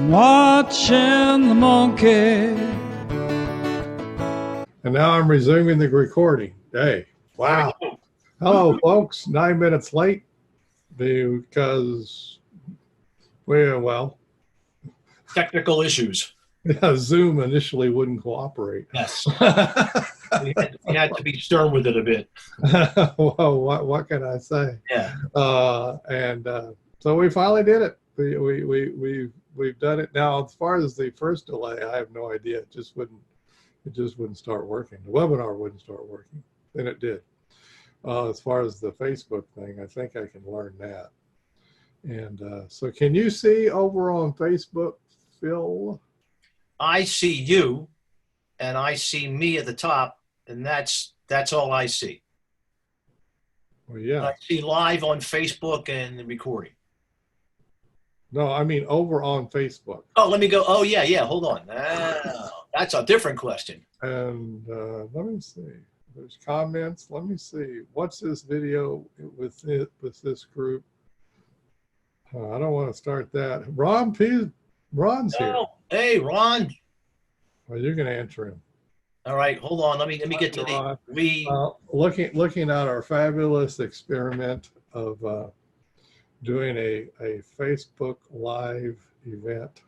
watching the monkey. And now I'm resuming the recording. Hey, wow. Hello, folks. 9 minutes late because, well, technical issues. Yeah, Zoom initially wouldn't cooperate. Yes. we had to be stern with it a bit. Well, what can I say? Yeah. So we finally did it. We've done it now. As far as the first delay, I have no idea. It just wouldn't start working. The webinar wouldn't start working. Then it did. As far as the Facebook thing, I think I can learn that. And so can you see over on Facebook, Phil? I see you, and I see me at the top, and that's all I see. Well, yeah. I see live on Facebook and the recording. No, I mean over on Facebook. Oh, let me go. Oh, yeah. Hold on. That's a different question. And let me see. There's comments. Let me see. What's this video with this group? I don't want to start that. Ron's here. Oh, hey, Ron. Well, you're going to answer him. All right, hold on. Let me get to the looking at our fabulous experiment of doing a Facebook Live event.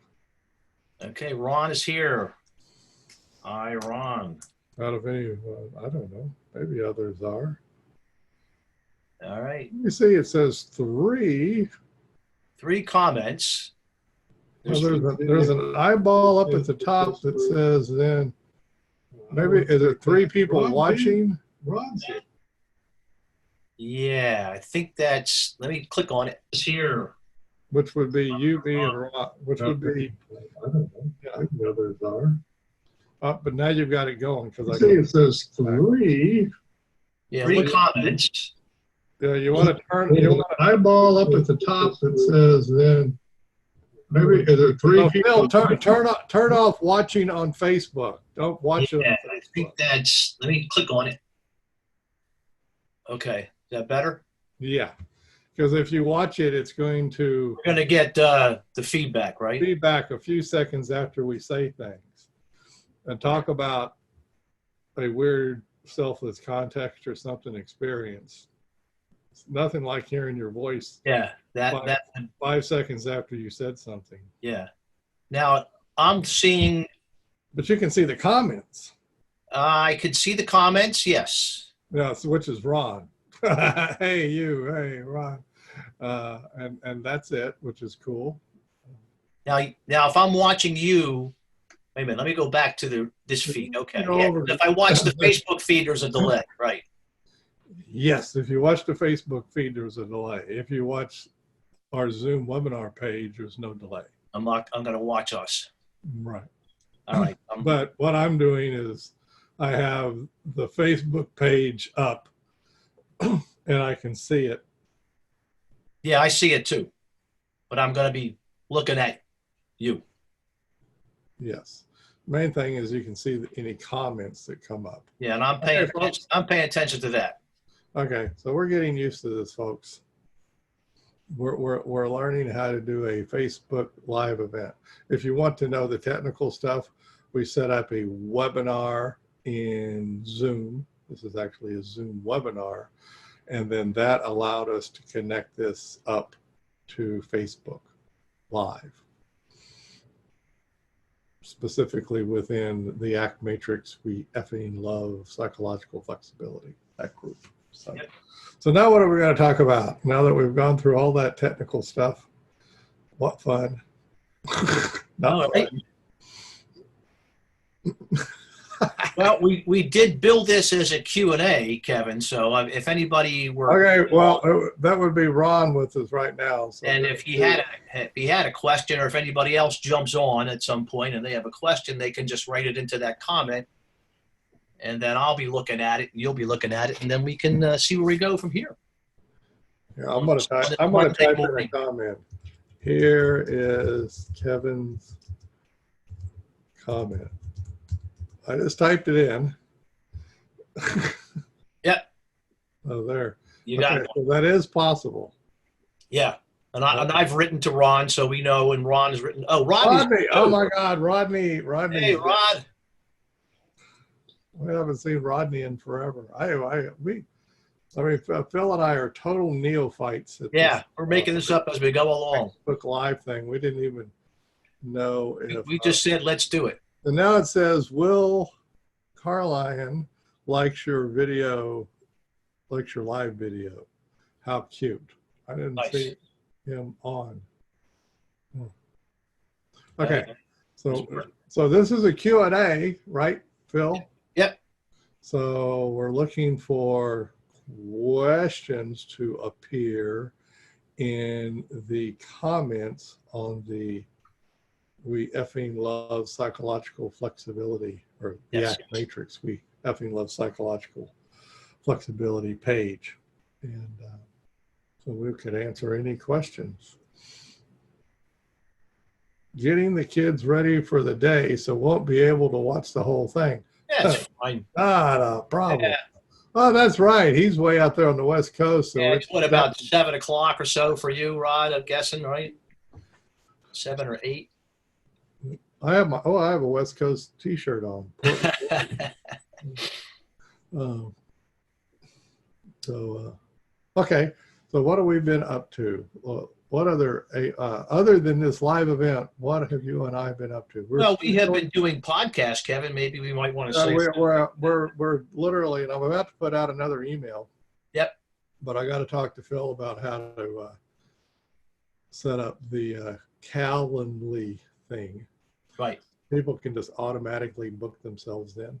Okay, Ron is here. Hi, Ron. Out of any, I don't know. Maybe others are. All right. Let me see. It says 3. 3 comments. There's an eyeball up at the top that says then maybe is it 3 people watching? Ron's here. Yeah, I think that's. Let me click on it. It's here. Which would be you, me, and Ron. Which would be. I don't know. Yeah, the others are. But now you've got it going because I see it says 3. Yeah, 3 comments. Yeah, you want to turn. There's an eyeball up at the top that says then. Maybe is it 3 people? Turn off watching on Facebook. Don't watch it on Facebook. I think that's. Let me click on it. Okay, is that better? Yeah, because if you watch it, it's going to. We're going to get the feedback, right? Feedback a few seconds after we say things, and talk about a weird selfless context or something experience. It's nothing like hearing your voice. Yeah, that 5 seconds after you said something. Yeah. Now I'm seeing. But you can see the comments. I could see the comments. Yes. Yeah, which is Ron. Hey, you. Hey, Ron. And that's it, which is cool. Now, if I'm watching you, wait a minute. Let me go back to this feed. Okay. Yeah, if I watch the Facebook feed, there's a delay, right? Yes, if you watch the Facebook feed, there's a delay. If you watch our Zoom webinar page, there's no delay. I'm going to watch us. Right. All right. But what I'm doing is I have the Facebook page up and I can see it. Yeah, I see it too. But I'm going to be looking at you. Yes. Main thing is you can see any comments that come up. Yeah, and I'm paying attention to that. Okay, so we're getting used to this, folks. We're learning how to do a Facebook Live event. If you want to know the technical stuff, we set up a webinar in Zoom. This is actually a Zoom webinar. And then that allowed us to connect this up to Facebook Live. Specifically within the ACT Matrix, we effing love psychological flexibility, that group. So, yep. So now what are we going to talk about? Now that we've gone through all that technical stuff, what fun. Not right. Well, we did build this as a Q&A, Kevin, so if anybody were... Okay, well, that would be Ron with us right now. So and if he had a question, or if anybody else jumps on at some point and they have a question, they can just write it into that comment, and then I'll be looking at it, and you'll be looking at it, and then we can see where we go from here. Yeah, I'm going to type in a comment. Here is Kevin's comment. I just typed it in. Yep. Oh, there. You got it. So that is possible. Yeah. And I've written to Ron, so we know. And Ron's written. Oh, Rodney's. Rodney. Oh my God, Rodney. Hey, Rod. We haven't seen Rodney in forever. Phil and I are total neophytes at Yeah, we're making this up as we go along. Facebook Live thing. We didn't even know if We just said, let's do it. and now it says Will Carlion likes your video, likes your live video. How cute. I didn't Nice. see him on. Okay. So this is a Q&A, right, Phil? Yep. So we're looking for questions to appear in the comments on the We Effing Love Psychological Flexibility, or the Yes. ACT Matrix, We Effing Love Psychological Flexibility page. And so we could answer any questions. Getting the kids ready for the day, so won't be able to watch the whole thing. Yeah, it's fine. Not a problem. Yeah. Oh, that's right. He's way out there on the West Coast. So Yeah, it's what about 7 o'clock or so for you, Rod? I'm guessing, right? 7 or 8. I have a West Coast T-shirt on. Okay. So what have we been up to? What other than this live event? What have you and I been up to? Well, we have been doing podcasts, Kevin. Maybe we might want to say. We're literally, and I'm about to put out another email. Yep. But I got to talk to Phil about how to set up the Calendly thing. Right. People can just automatically book themselves in.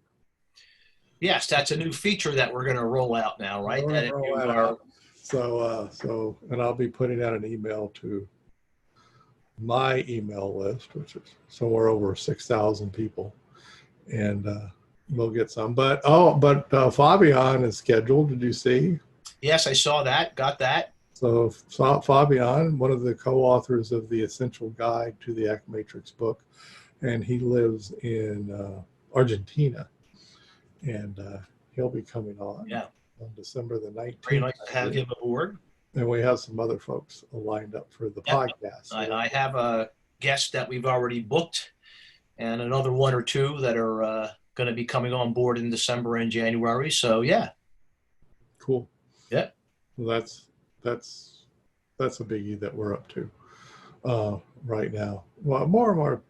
Yes, that's a new feature that we're going to roll out now, right? We're That gonna if roll you that are- out. So, and I'll be putting out an email to my email list, which is somewhere over 6,000 people, and we'll get some. But Fabian is scheduled. Did you see? Yes, I saw that. Got that. So Fabian, one of the co-authors of the Essential Guide to the ACT Matrix book, and he lives in Argentina, and he'll be coming on. Yeah. On December the 19th. Very nice to have him aboard. And we have some other folks lined up for the podcast. I have a guest that we've already booked, and another one or two that are going to be coming on board in December and January. So yeah. Cool. Yeah. Well, that's a biggie that we're up to right now. Well, more and more,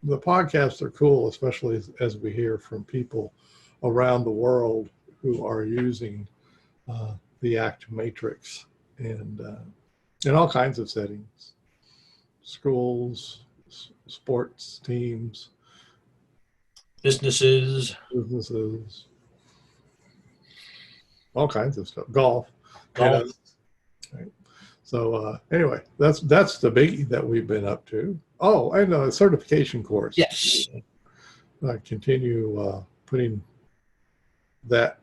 the podcasts are cool, especially as we hear from people around the world who are using the ACT Matrix and in all kinds of settings, schools, sports teams, Businesses, all kinds of stuff, golf. golf. Right. So anyway, that's the biggie that we've been up to. Oh, and a certification course. Yes. I continue putting that,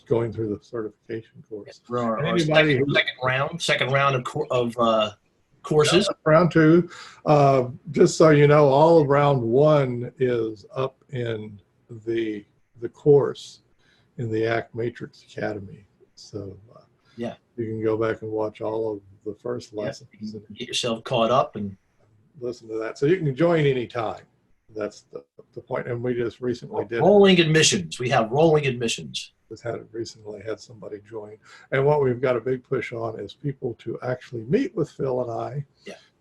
going through the certification course. For our Anybody second round of courses. Round 2, just so you know, all of round 1 is up in the course in the ACT Matrix Academy. So Yeah. you can go back and watch all of the first Yeah. lessons and Get yourself caught up and listen to that. So you can join anytime. That's the point. And we just recently did rolling admissions. We have rolling admissions. recently had somebody join. And what we've got a big push on is people to actually meet with Phil and I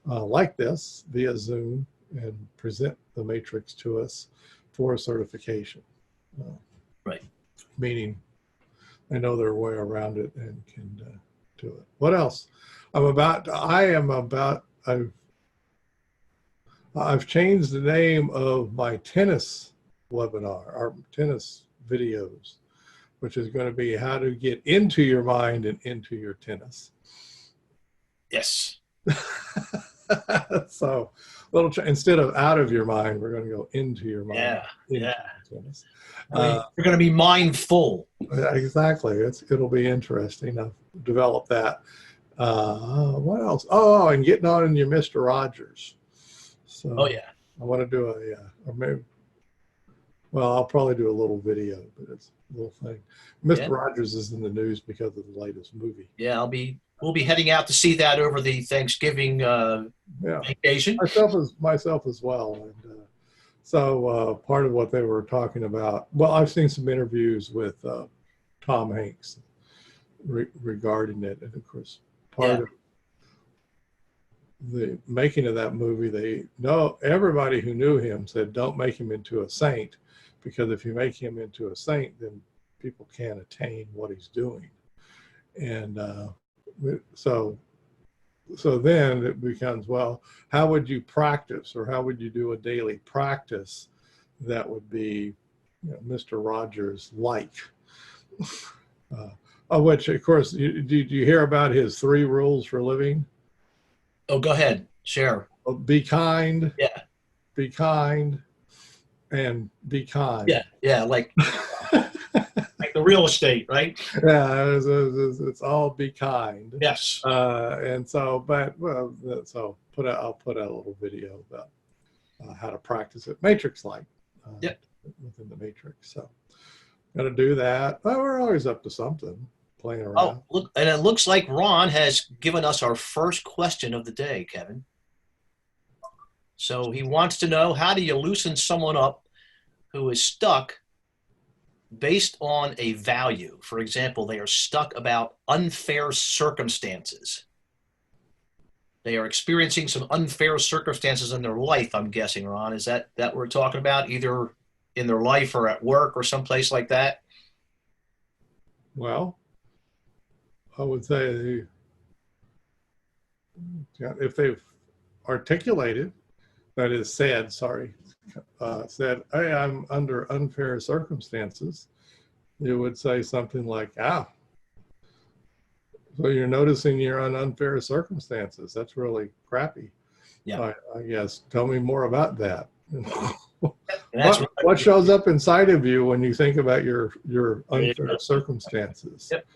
like this via Zoom and present the matrix to us for certification. Right. Meaning I know their way around it and can do it. What else? I've changed the name of my tennis webinar, our tennis videos, which is going to be how to get into your mind and into your tennis. Yes. So instead of out of your mind, we're going to go into your mind. Yeah. into Yeah. your tennis. We're going to be mindful. Exactly. It'll be interesting. I've developed that. What else? Oh, and getting on in your Mr. Rogers. So Oh yeah. I want to do I'll probably do a little video, but it's a little thing. Mr. Yeah. Rogers is in the news because of the latest movie. Yeah, I'll be we'll be heading out to see that over the Thanksgiving Yeah. vacation. Myself as well. And so part of what they were talking about, well, I've seen some interviews with Tom Hanks regarding it. And of course, part of the making of that movie, everybody who knew him said, don't make him into a saint, because if you make him into a saint, then people can't attain what he's doing. And so then it becomes, well, how would you practice, or how would you do a daily practice that would be, Mr. Rogers like? Which, of course, did you hear about his 3 rules for living? Oh, go ahead. Share. Be kind. Yeah. Be kind. And be kind. Yeah, like like the real estate, right? Yeah, it's all be kind. Yes. And so, I'll put out a little video about how to practice it, Matrix-like. Within the Matrix. So, got to do that. Well, we're always up to something, playing around. Oh, look, and it looks like Ron has given us our first question of the day, Kevin. So he wants to know, how do you loosen someone up who is stuck based on a value? For example, they are stuck about unfair circumstances. They are experiencing some unfair circumstances in their life, I'm guessing, Ron. Is that we're talking about, either in their life or at work or someplace like that? Well, I would say if they've articulated, that is said, said, hey, I'm under unfair circumstances, you would say something like, so you're noticing you're on unfair circumstances. That's really crappy. Yeah. I guess, tell me more about that. What shows up inside of you when you think about your unfair circumstances? Yep.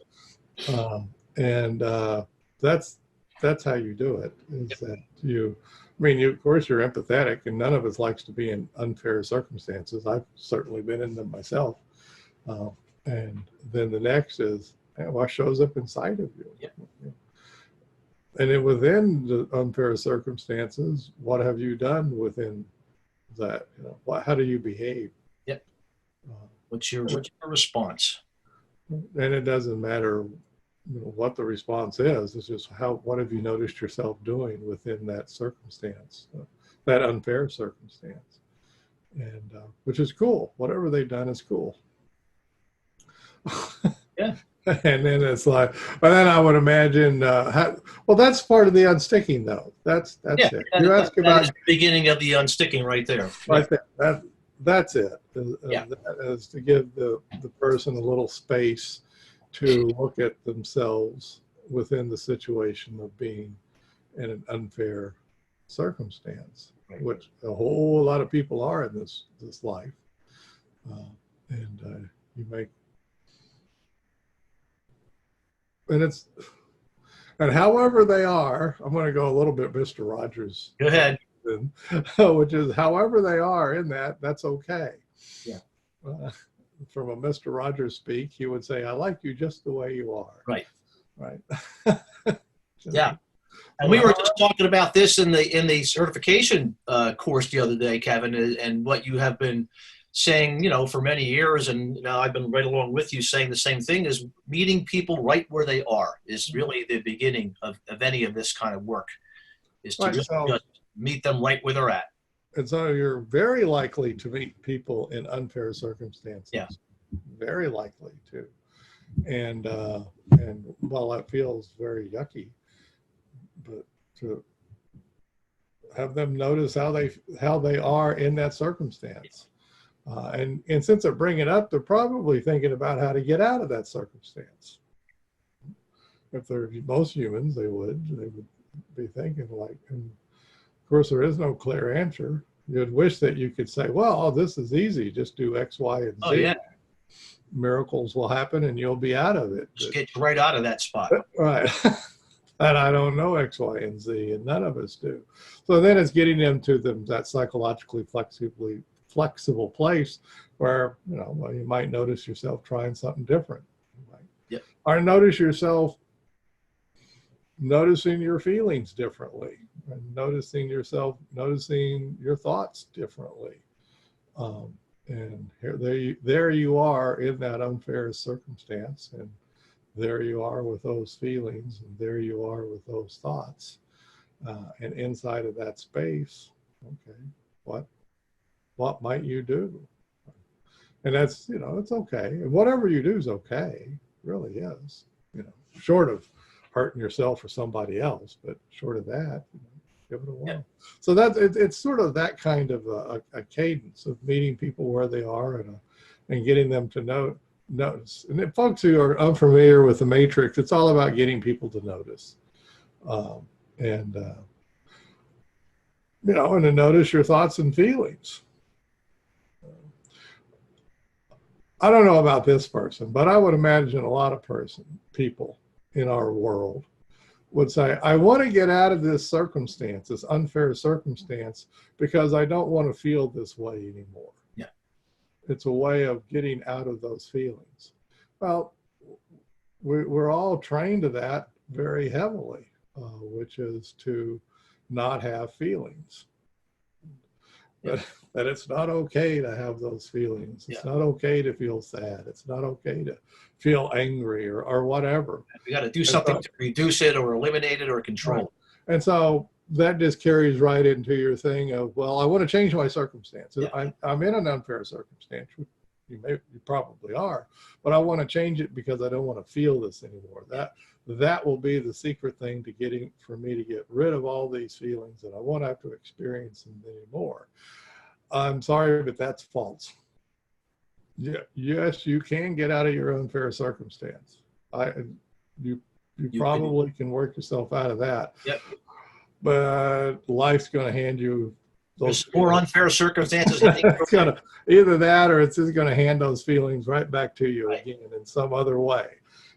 That's how you do it. Is that of course, you're empathetic, and none of us likes to be in unfair circumstances. I've certainly been in them myself. And then the next is, what shows up inside of you? Yep. And then within the unfair circumstances, what have you done within that? How do you behave? Yep. What's your response? And it doesn't matter what the response is. It's just what have you noticed yourself doing within that circumstance, that unfair circumstance, and which is cool. Whatever they've done is cool. Yeah. And then it's like, but then I would imagine, that's part of the unsticking, though. That's it. You ask about the beginning of the unsticking right there. Right there. That's it. Yeah. That is to give the person a little space to look at themselves within the situation of being in an unfair circumstance, Right. which a whole lot of people are in this life. You make, and however they are, I'm going to go a little bit Mr. Rogers. Go ahead. Which is, however they are in that's okay. Yeah. From a Mr. Rogers speak, he would say, I like you just the way you are. Right. Right. Yeah. And we were just talking about this in the certification course the other day, Kevin, and what you have been saying, for many years, and I've been right along with you saying the same thing, is meeting people right where they are is really the beginning of any of this kind of work, is to just meet them right where they're at. And so you're very likely to meet people in unfair circumstances. Yeah. Very likely to. And while that feels very yucky, but to have them notice how they are in that circumstance. And since they're bringing it up, they're probably thinking about how to get out of that circumstance. If they're most humans, they would be thinking like, and of course, there is no clear answer. You'd wish that you could say, well, this is easy. Just do X, Y, and Z. Oh, yeah. Miracles will happen and you'll be out of it. Just get right out of that spot. Right. And I don't know X, Y, and Z, and none of us do. So then it's getting them to that psychologically flexible place where, you might notice yourself trying something different. Right? Yep. Or notice yourself noticing your feelings differently, and noticing yourself, noticing your thoughts differently. And there you are in that unfair circumstance, and there you are with those feelings, and there you are with those thoughts. And inside of that space, okay, what might you do? And that's, it's okay. And whatever you do is okay, it really is, short of hurting yourself or somebody else, but short of that, give it a whirl. Yeah. So it's sort of that kind of a cadence of meeting people where they are and getting them to notice. And if folks who are unfamiliar with the matrix, it's all about getting people to notice. And to notice your thoughts and feelings. I don't know about this person, but I would imagine a lot of people in our world would say, I want to get out of this circumstance, this unfair circumstance, because I don't want to feel this way anymore. Yeah. It's a way of getting out of those feelings. Well, we're all trained to that very heavily, which is to not have feelings. That it's not okay to have those feelings. It's not okay to feel sad. It's not okay to feel angry or whatever. We got to do something to reduce it or eliminate it or control it. And so that just carries right into your thing of, well, I want to change my circumstances. Yeah. I'm in an unfair circumstance. You probably are, but I want to change it because I don't want to feel this anymore. That will be the secret thing for me to get rid of all these feelings, and I won't have to experience them anymore. I'm sorry, but that's false. Yes, you can get out of your unfair circumstance. You probably can work yourself out of that. Yep. But life's going to hand you those more unfair circumstances. It's gonna, either that or it's just going to hand those feelings right back to you again in some other way.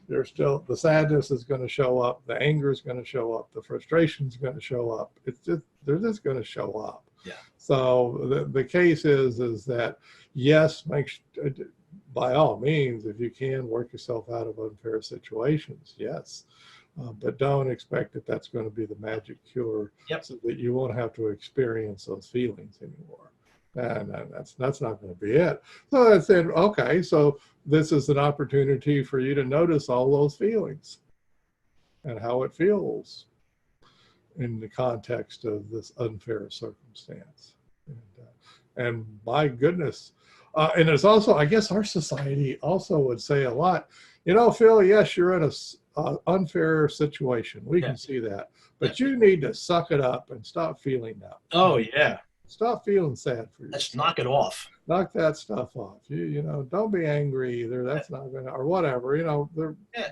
There's still, the sadness is going to show up, the anger is going to show up, the frustration is going to show up. They're just going to show up. Yeah. So the case is that, yes, by all means, if you can, work yourself out of unfair situations, yes. But don't expect that that's going to be the magic cure, so that you won't have to experience those feelings anymore. And that's not going to be it. So I said, okay, so this is an opportunity for you to notice all those feelings and how it feels in the context of this unfair circumstance. And my goodness, and it's also, I guess our society also would say a lot, Phil, yes, you're in a unfair situation. We can see that, but you need to suck it up and stop feeling that. Oh yeah. Stop feeling sad for yourself. Let's knock it off. Knock that stuff off. Don't be angry either. That's not gonna, or whatever.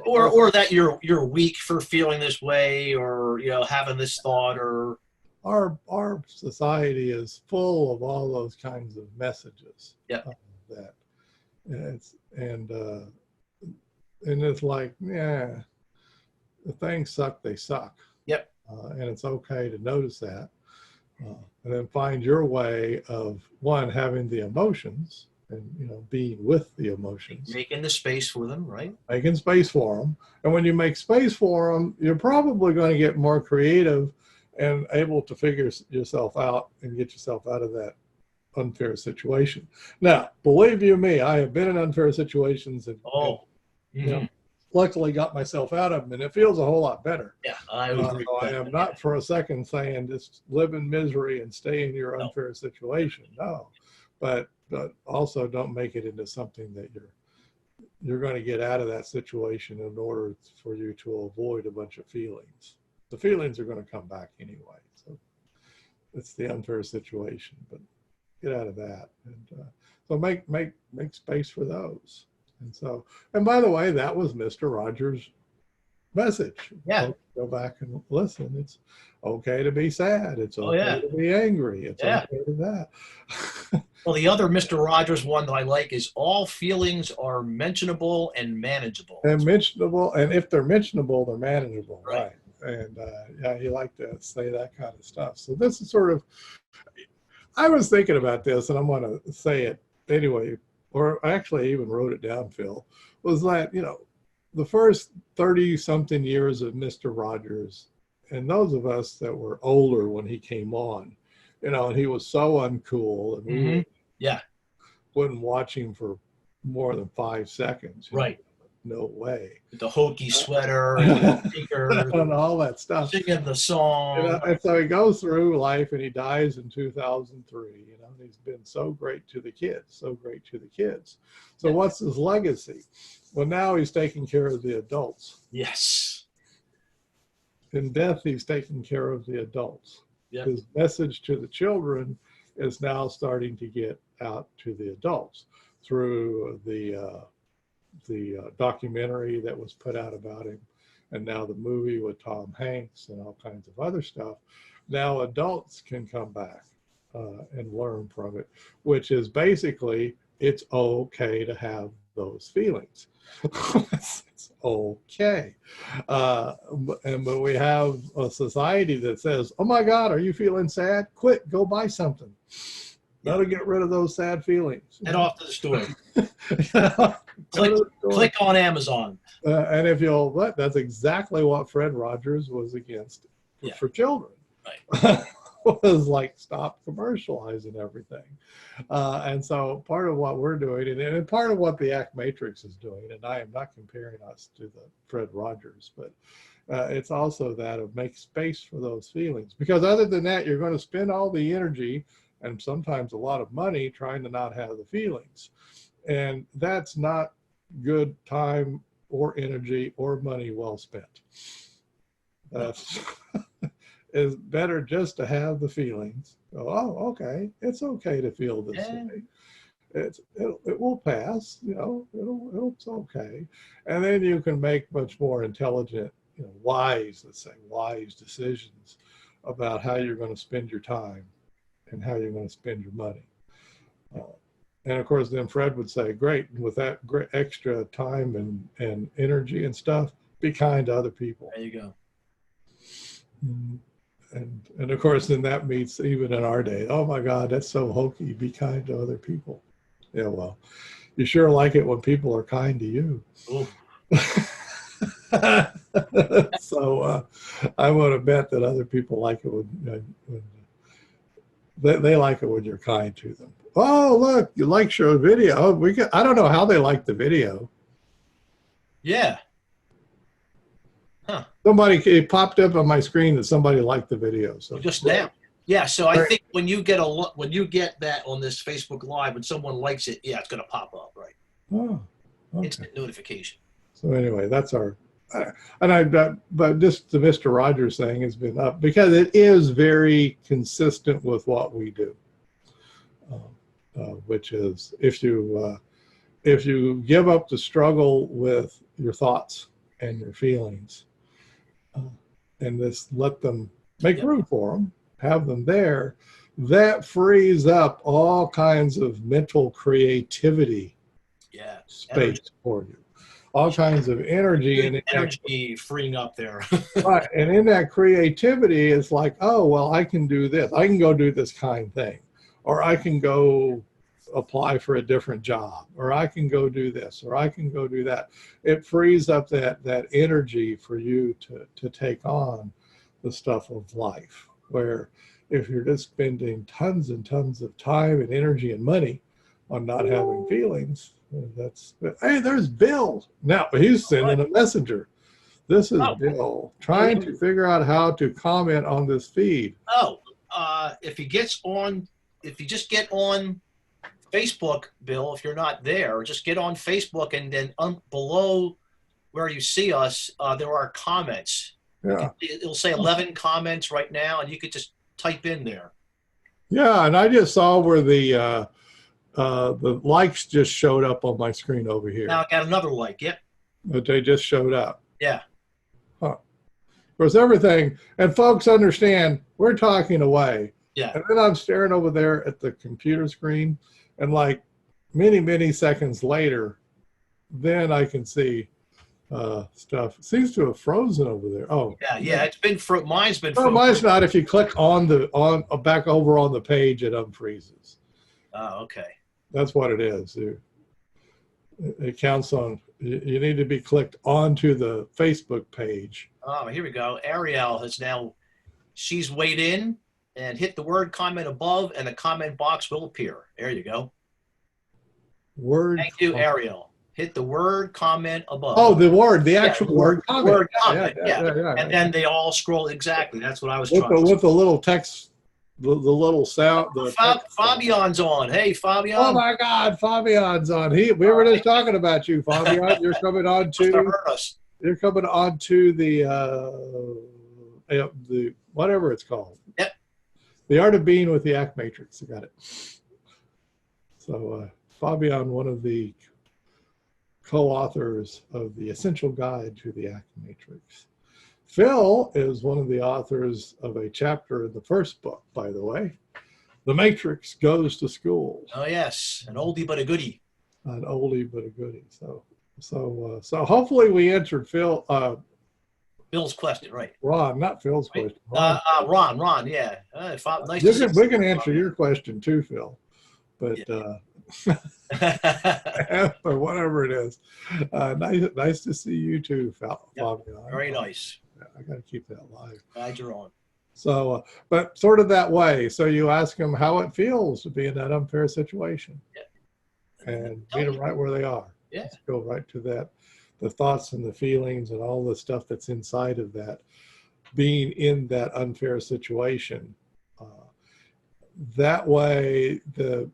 Or that you're weak for feeling this way, or having this thought, or our society is full of all those kinds of messages. Yeah. That and it's like, the things suck. They suck. Yep. And it's okay to notice that. And then find your way of, one, having the emotions and being with the emotions, making the space for them, right? Making space for them. And when you make space for them, you're probably going to get more creative and able to figure yourself out and get yourself out of that unfair situation. Now, believe you me, I have been in unfair situations and luckily got myself out of them, and it feels a whole lot better. Yeah, I agree. I am not for a second saying just live in misery and stay in your unfair situation. No, but also don't make it into something that you're going to get out of that situation in order for you to avoid a bunch of feelings. The feelings are going to come back anyway. So it's the unfair situation, but get out of that. And so make space for those. And by the way, that was Mr. Rogers' message. Yeah. Go back and listen. It's okay to be sad. It's okay to be angry. It's okay to that. Well, the other Mr. Rogers one that I like is all feelings are mentionable and manageable. And if they're mentionable, they're manageable. Right. And you like to say that kind of stuff. So this is sort of, I was thinking about this, and I'm going to say it anyway, or actually I even wrote it down, Phil, was that, the first 30-something years of Mr. Rogers, and those of us that were older when he came on, and he was so uncool, and we Yeah. wouldn't watch him for more than 5 seconds. Right. No way. With the hokey sweater and speakers, And all that stuff. singing the song. And so he goes through life and he dies in 2003. He's been so great to the kids, so great to the kids. So what's his legacy? Well, now he's taking care of the adults. Yes. In death, he's taking care of the adults. Yep. His message to the children is now starting to get out to the adults through the documentary that was put out about him, and now the movie with Tom Hanks and all kinds of other stuff. Now adults can come back and learn from it, which is basically it's okay to have those feelings. It's okay. But we have a society that says, oh my God, are you feeling sad? Quit, go buy something. That'll get rid of those sad feelings. Head off to the store. Click on Amazon. And if that's exactly what Fred Rogers was against for children. Right. Was like, stop commercializing everything. And so part of what we're doing, and part of what the ACT Matrix is doing, and I am not comparing us to the Fred Rogers, but it's also that of make space for those feelings. Because other than that, you're going to spend all the energy and sometimes a lot of money trying to not have the feelings. And that's not good time or energy or money well spent. That's it's better just to have the feelings. Oh, okay, it's okay to feel this way. It will pass, it's okay. And then you can make much more intelligent, wise decisions about how you're going to spend your time and how you're going to spend your money. And of course, then Fred would say, great, with that great extra time and energy and stuff, be kind to other people. There you go. And of course, then that meets even in our day. Oh my God, that's so hokey. Be kind to other people. Yeah, well, you sure like it when people are kind to you. So I would have bet that other people like it when they like it when you're kind to them. Oh, look, you like show video. Oh, I don't know how they like the video. Yeah. Huh. It popped up on my screen that somebody liked the video. So just now. Yeah, so I think when you get that on this Facebook Live, when someone likes it, yeah, it's going to pop up, right? Oh, okay. Instant notification. So anyway, that's our, but just the Mr. Rogers thing has been up because it is very consistent with what we do, which is if you give up the struggle with your thoughts and your feelings, and just let them make room for them, have them there, that frees up all kinds of mental creativity space for you. All kinds of energy. And energy freeing up there. Right. And in that creativity, it's like, oh, well, I can do this. I can go do this kind thing. Or I can go apply for a different job. Or I can go do this. Or I can go do that. It frees up that energy for you to take on the stuff of life. Where if you're just spending tons and tons of time and energy and money on not having feelings, hey, there's Bill. Now he's sending a messenger. This is Bill trying to figure out how to comment on this feed. If you just get on Facebook, Bill, if you're not there, just get on Facebook and then below where you see us, there are comments. Yeah. It'll say 11 comments right now, and you could just type in there. Yeah, and I just saw where the likes just showed up on my screen over here. Now I got another like, yep. But they just showed up. Yeah. Huh. Of course, everything, and folks understand, we're talking away. Yeah. And then I'm staring over there at the computer screen, and like many, many seconds later, then I can see stuff. It seems to have frozen over there. Oh. Yeah, it's been mine's been frozen. Mine's not. If you click on back over on the page, it unfreezes. Oh, okay. That's what it is. It counts on You need to be clicked onto the Facebook page. Oh, here we go. Ariel has now, she's weighed in and hit the word comment above, and a comment box will appear. There you go. Word. Thank you, Ariel. Hit the word comment above. Oh, the word, the Yeah, actual word comment. Word comment, yeah. yeah. And then they all scroll. Exactly. That's what I was With trying the, to with the little text, the little sound. The text. Fabian's on. Hey, Fabian. Oh my God, Fabian's on. We were just talking about you, Fabian. You're coming on Must have to. heard us. You're coming on to the whatever it's called. Yep. The Art of Being with the ACT Matrix. I got it. So Fabian, one of the co-authors of the Essential Guide to the ACT Matrix. Phil is one of the authors of a chapter in the first book, by the way. The Matrix Goes to School. Oh yes, an oldie but a goodie. An oldie but a goodie. So hopefully we answered Bill's question, right? Ron, not Phil's question. Ron, yeah. Nice to see We can answer your question too, Phil. But or whatever it is. Nice to see you too, Fabian. Very nice. I got to keep that live. Glad you're on. So, but sort of that way. So you ask them how it feels to be in that unfair situation, and meet them right where they are. Yeah. Let's go right to that, the thoughts and the feelings and all the stuff that's inside of that, being in that unfair situation. That way, the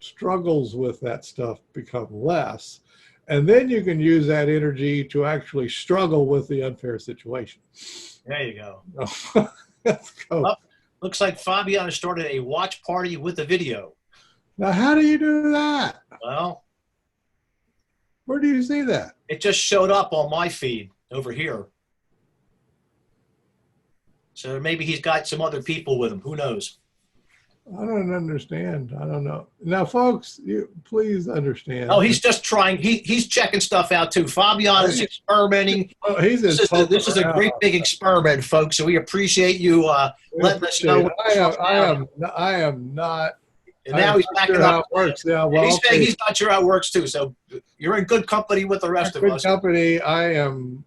struggles with that stuff become less, and then you can use that energy to actually struggle with the unfair situation. There you go. Let's go. Oh, looks like Fabian has started a watch party with a video. Now, how do you do that? Well, Where do you see that? it just showed up on my feed over here. So maybe he's got some other people with him. Who knows? I don't understand. I don't know. Now, folks, you please understand. Oh, he's just trying. He's checking stuff out too. Fabian is experimenting. Oh, he's This is a great big experiment, folks. So we appreciate you letting us know. I am not. And now he's backing sure up. how it works. Yeah, well, He's saying okay. he's not sure how it works too. So you're in good company with the rest of Good us. company. I am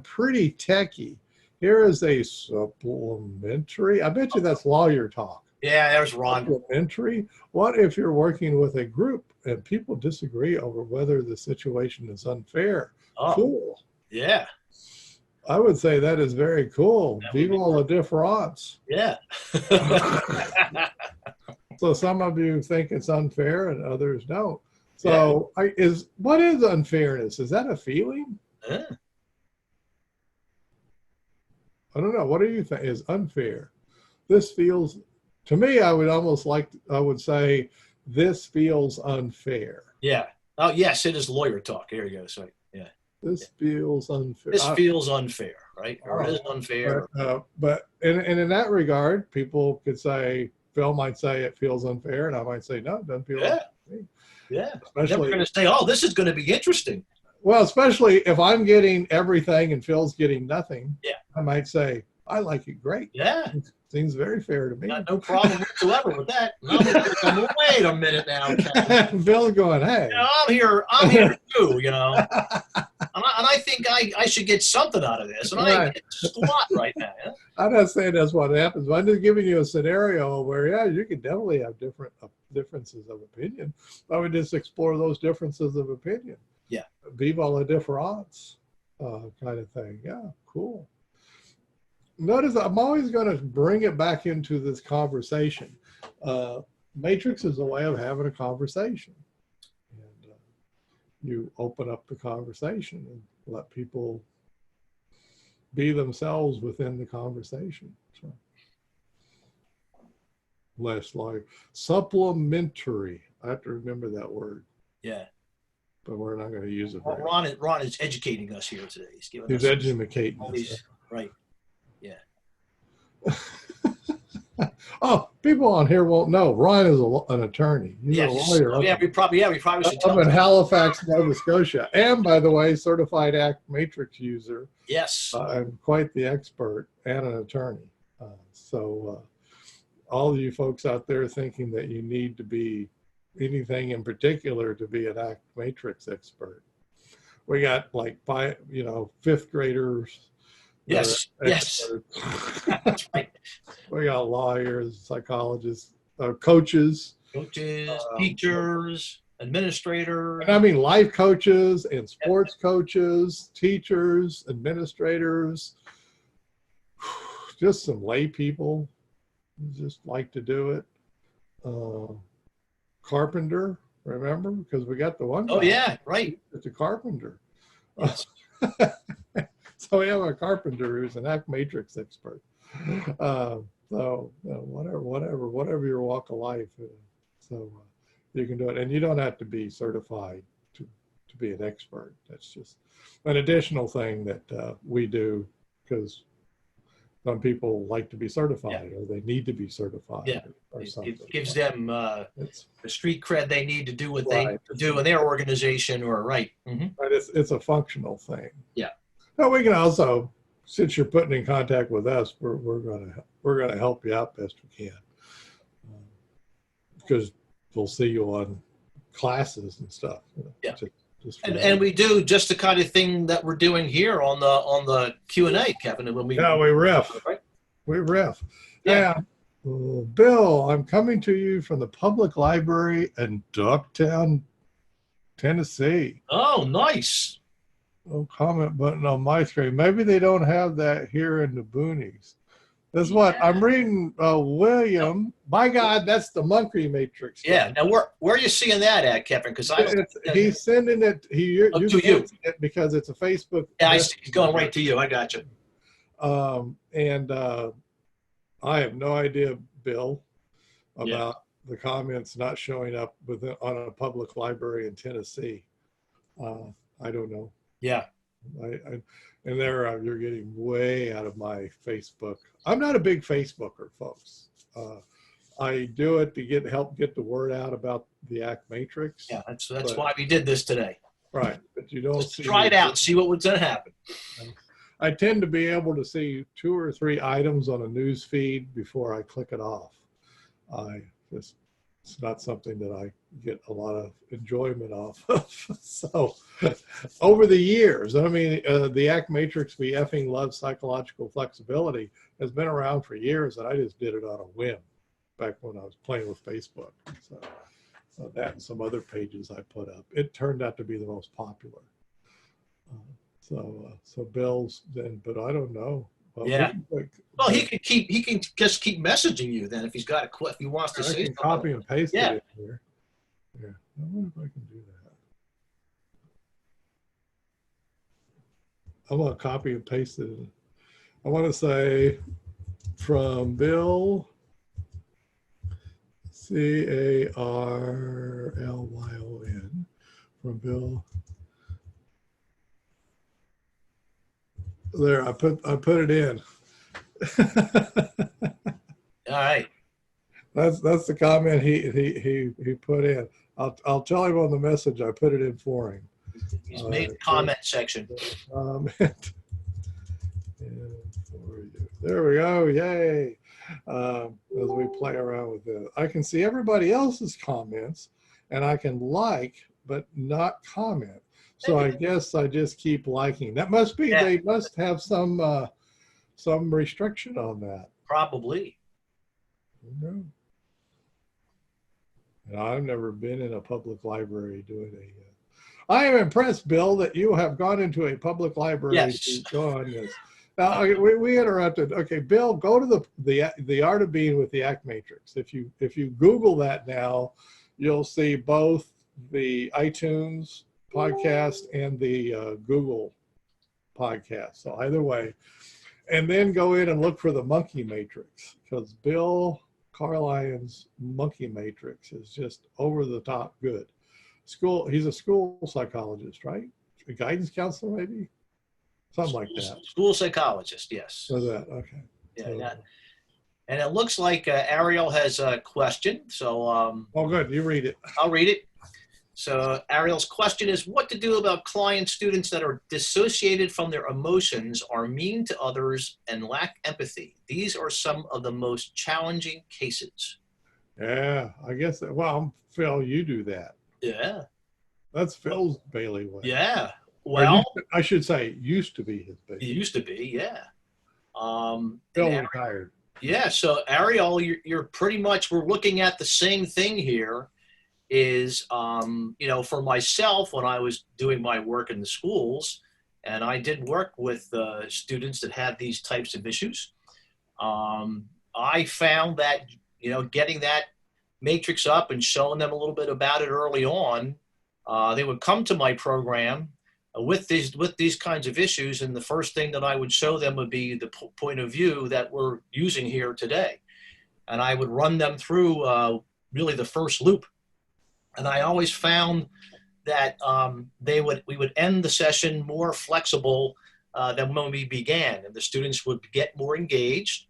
pretty techie. Here is a supplementary. I bet you that's lawyer talk. Yeah, there's Ron. Supplementary. What if you're working with a group and people disagree over whether the situation is unfair? Oh, Cool. yeah, I would say that is very cool. That would Vive be la différence. yeah. So some of you think it's unfair and others don't. So what is unfairness? Is that a feeling? Yeah. I don't know. What do you think is unfair? This feels, to me, I would say this feels unfair. Yeah. Oh, yes, it is lawyer talk. Here you go. So, yeah. This feels unfair. This feels unfair, right? Or it is unfair. But in that regard, people could say, Phil might say it feels unfair, and I might say, no, it doesn't feel unfair. Yeah. Especially, Then we're going to say, oh, this is going to be interesting. well, especially if I'm getting everything and Phil's getting nothing. Yeah. I might say, I like it great. Yeah. Seems very fair to me. Got no problem whatsoever with that. And I'm thinking, wait a minute now, Kevin. Phil's going, hey. You know, I'm here too, you know. And I think I should get something out of this. And I Right. get squat right now. Yeah? I'm not saying that's what happens, but I'm just giving you a scenario where, yeah, you can definitely have differences of opinion. I would just explore those differences of opinion. Yeah. Vive la différence kind of thing. Yeah, cool. Notice I'm always going to bring it back into this conversation. Matrix is a way of having a conversation. And you open up the conversation and let people be themselves within the conversation. So, less like supplementary. I have to remember that word, Yeah. but we're not going to use it. Well, Very Ron is educating us here today. He's giving He's us educating all us. these, right. Oh, people on here won't know. Ron is an attorney. He's Yeah. a lawyer. We probably should tell Up in them. Halifax, Nova Scotia. And by the way, certified ACT Matrix user. Yes. I'm quite the expert and an attorney. All of you folks out there thinking that you need to be anything in particular to be an ACT matrix expert. We got like fifth graders. that Yes, are yes. experts. That's right. We got lawyers, psychologists, coaches. Coaches, teachers, administrators. And I mean life coaches and sports coaches, teachers, administrators, just some lay people who just like to do it. Carpenter, remember? Because we got the one Oh guy. yeah, right. It's a carpenter. Yes. So we have a carpenter who's an ACT matrix expert. So whatever your walk of life is. So you can do it, and you don't have to be certified to be an expert. That's just an additional thing that we do, because some people like to be certified, or they need to be certified, Yeah. or something. It gives them It's, the street cred they need to do what they Right. do in their organization, or right. Mhm. but it's a functional thing. Yeah. Now we can also, since you're putting in contact with us, we're gonna help you out best we can, because we'll see you on classes and stuff. Yeah. Just And we do just the kind of thing that we're doing here on the Q&A, Kevin. When we we riff. Right. We riff. Yeah. Yeah. Bill, I'm coming to you from the public library in Ducktown, Tennessee. Oh, nice. No comment button on my screen. Maybe they don't have that here in the boonies. That's what I'm reading. William, my God, that's the monkey matrix. Yeah. Now, where are you seeing that at, Kevin? Because He's sending it. You to can't you. see it because it's a Facebook. Yeah, I see. He's going right to you. I got you. And I have no idea, Bill, about the comments not showing up on a public library in Tennessee. I don't know. Yeah. And there, you're getting way out of my Facebook. I'm not a big Facebooker, folks. I do it to help get the word out about the ACT matrix. Yeah, that's why we did this today. Right, but you don't Just try it out, see what was going to happen. I tend to be able to see 2 or 3 items on a news feed before I click it off. It's not something that I get a lot of enjoyment off of. So over the years, I mean, the ACT matrix, we effing love psychological flexibility, has been around for years, and I just did it on a whim back when I was playing with Facebook. So that and some other pages I put up, it turned out to be the most popular. So Bill's then, but I don't know. Yeah. Well, he can just keep messaging you then if he's got if he wants to I say can something. copy and paste Yeah. it in here. Yeah, I wonder if I can do that. I'm gonna copy and paste it. I want to say from Bill, Carlyon, from Bill. There, I put it in. All right. That's the comment he put in. I'll tell him on the message I put it in for him. He's made the comment section. There we go. Yay. As we play around with it, I can see everybody else's comments, and I can like but not comment. So I guess I just keep liking. That must be, they must have some restriction on that. Probably. No. And I've never been in a public library doing I am impressed, Bill, that you have gone into a public library to go on this. Now, we interrupted. Okay, Bill, go to the Art of Being with the ACT matrix. If you Google that now, you'll see both the iTunes podcast and the Google podcast. So either way, and then go in and look for the monkey matrix, because Bill Carlyon's monkey matrix is just over the top good. He's a school psychologist, right? A guidance counselor, maybe, something like that. School psychologist, yes. So that, okay. Yeah, and it looks like Ariel has a question. So oh, good. You read it. I'll read it. So Ariel's question is, what to do about client students that are dissociated from their emotions, are mean to others, and lack empathy? These are some of the most challenging cases. Yeah, I guess. Well, Phil, you do that. Yeah. That's Phil's bailiwick. Yeah. Or Well, I should say, used to be his it bailiwick. used to be. Yeah. Phil And retired. yeah. So Ariel, you're pretty much, we're looking at the same thing here. Is for myself, when I was doing my work in the schools, and I did work with students that had these types of issues. I found that getting that matrix up and showing them a little bit about it early on, they would come to my program with these kinds of issues, and the first thing that I would show them would be the point of view that we're using here today, and I would run them through really the first loop. And I always found that we would end the session more flexible than when we began, and the students would get more engaged.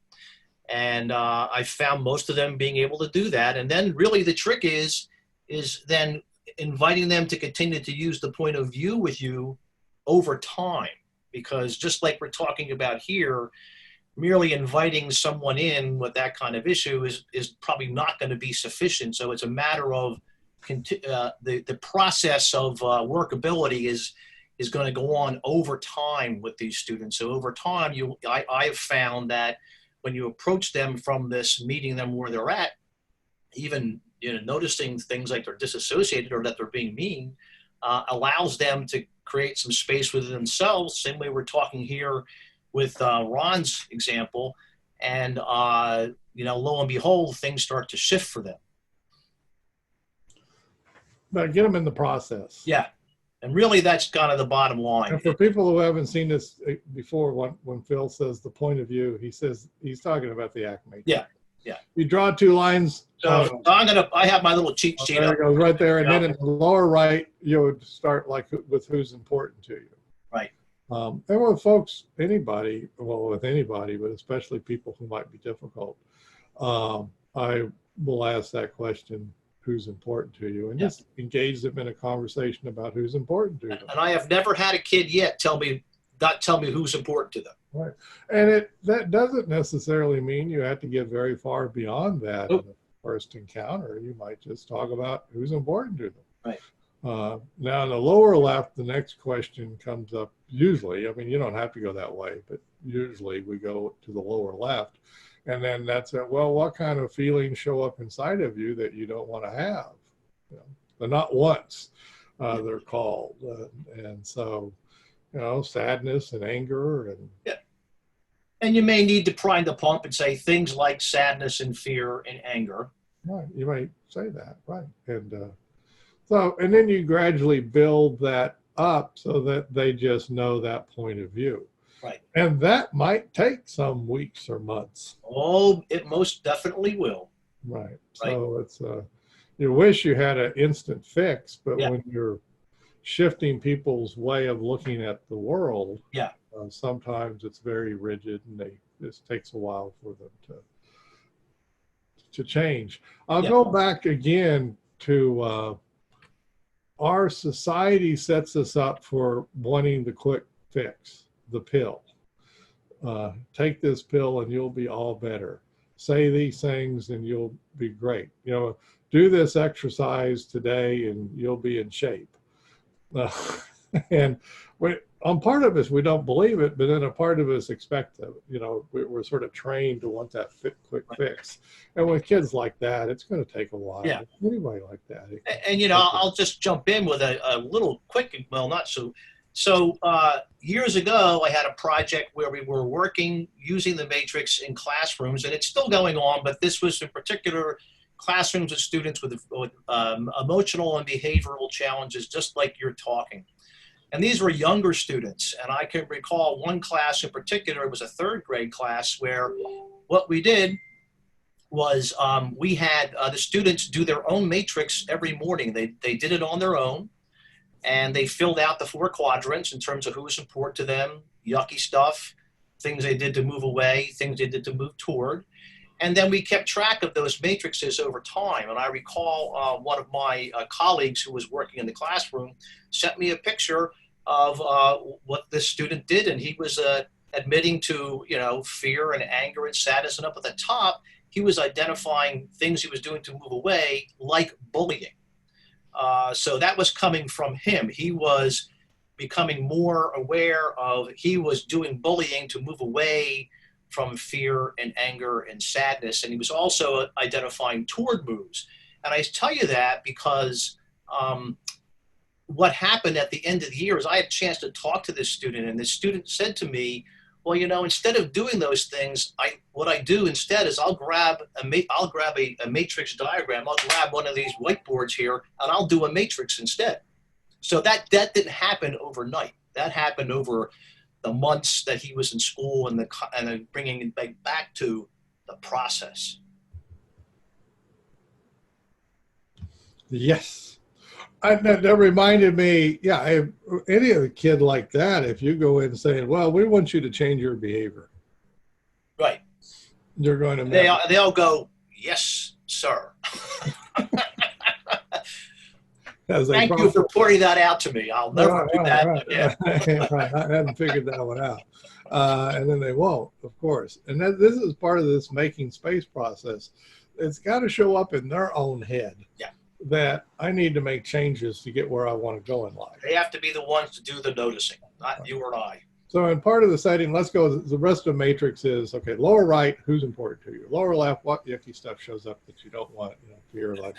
And I found most of them being able to do that. And then really the trick is then inviting them to continue to use the point of view with you over time, because just like we're talking about here, merely inviting someone in with that kind of issue is probably not going to be sufficient. So it's a matter of the process of workability is going to go on over time with these students. So over time, I have found that when you approach them from this, meeting them where they're at, even noticing things like they're disassociated or that they're being mean, allows them to create some space within themselves. Same way we're talking here with Ron's example, and lo and behold, things start to shift for them. But get them in the process. Yeah. And really, that's kind of the bottom line. And for people who haven't seen this before, when Phil says the point of view, he says he's talking about the ACT matrix. Yeah. Yeah. You draw 2 lines. So I have my little cheat sheet. There it goes right there. And then in the lower right, you would start like with who's important to you. Right. And with folks, with anybody, but especially people who might be difficult, I will ask that question, who's important to you, and just engage them in a conversation about who's important to them. And I have never had a kid yet tell me who's important to them. Right. And that doesn't necessarily mean you have to get very far beyond that in the first encounter. You might just talk about who's important to them. Right. Now in the lower left, the next question comes up usually. I mean, you don't have to go that way, but usually we go to the lower left. And then that's it. Well, what kind of feelings show up inside of you that you don't want to have? They're not once, they're called. And so, sadness and anger. And you may need to prime the pump and say things like sadness and fear and anger. Right. You might say that. Right. And and then you gradually build that up so that they just know that point of view. Right. And that might take some weeks or months. Oh, it most definitely will. Right. So it's you wish you had an instant fix, but when you're shifting people's way of looking at the world, sometimes it's very rigid, and this takes a while for them to change. I'll go back again to our society sets us up for wanting the quick fix. The pill. Take this pill and you'll be all better. Say these things and you'll be great. Do this exercise today and you'll be in shape. And on part of us, we don't believe it, but then a part of us expect it. We're sort of trained to want that quick fix. And with kids like that, it's going to take a while. Yeah. Anybody like that. And I'll just jump in with a little quick, well, not so. So years ago, I had a project where we were working using the matrix in classrooms, and it's still going on, but this was in particular classrooms with students with emotional and behavioral challenges, just like you're talking. And these were younger students, and I can recall one class in particular, it was a 3rd grade class, where what we did was we had the students do their own matrix every morning. They did it on their own. And they filled out the 4 quadrants in terms of who was important to them, yucky stuff, things they did to move away, things they did to move toward. And then we kept track of those matrices over time. And I recall one of my colleagues who was working in the classroom sent me a picture of what this student did. And he was admitting to, fear and anger and sadness. And up at the top, he was identifying things he was doing to move away, like bullying. So that was coming from him. He was becoming more aware of, he was doing bullying to move away from fear and anger and sadness. And he was also identifying toward moves. And I tell you that because what happened at the end of the year is I had a chance to talk to this student, and this student said to me, well, you know, instead of doing those things, what I do instead is I'll grab a matrix diagram. I'll grab one of these whiteboards here, and I'll do a matrix instead. So that didn't happen overnight. That happened over the months that he was in school, and then bringing it back to the process. Yes. That reminded me, yeah, any other kid like that, if you go in saying, well, we want you to change your behavior. Right. You're going to... They all go, yes, sir. Thank you for pointing that out to me. I'll never do that again. Right. I hadn't figured that one out. And then they won't, of course. And this is part of this making space process. It's got to show up in their own head. Yeah. That I need to make changes to get where I want to go in life. They have to be the ones to do the noticing, not you or I. So in part of the setting, let's go, the rest of the matrix is, okay, lower right, who's important to you? Lower left, what yucky stuff shows up that you don't want, you know, fear, like